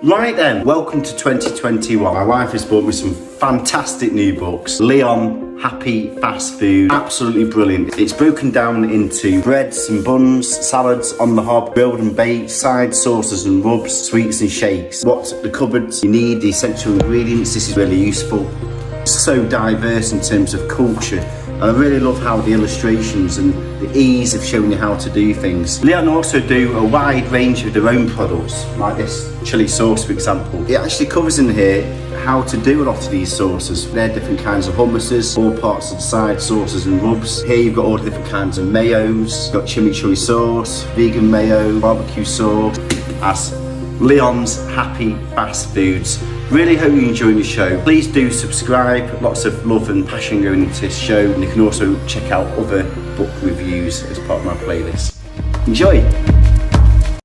Right then, welcome to 2021. My wife has bought me some fantastic new books. Leon, Happy Fast Food, absolutely brilliant. It's broken down into breads and buns, salads on the hob, grilled and baked, sides, sauces and rubs, sweets and shakes. What the cupboards you need, the essential ingredients. This is really useful. It's so diverse in terms of culture. And I really love how the illustrations and the ease of showing you how to do things. Leon also do a wide range of their own products, like this chili sauce, for example. It actually covers in here how to do a lot of these sauces. They're different kinds of hummuses, all parts of the side, sauces and rubs. Here you've got all the different kinds of mayos. You've got chimichurri sauce, vegan mayo, barbecue sauce. As Leon's Happy Fast Foods. Really hope you enjoy the show. Please do subscribe. Lots of love and passion going into this show. And you can also check out other book reviews as part of my playlist. Enjoy!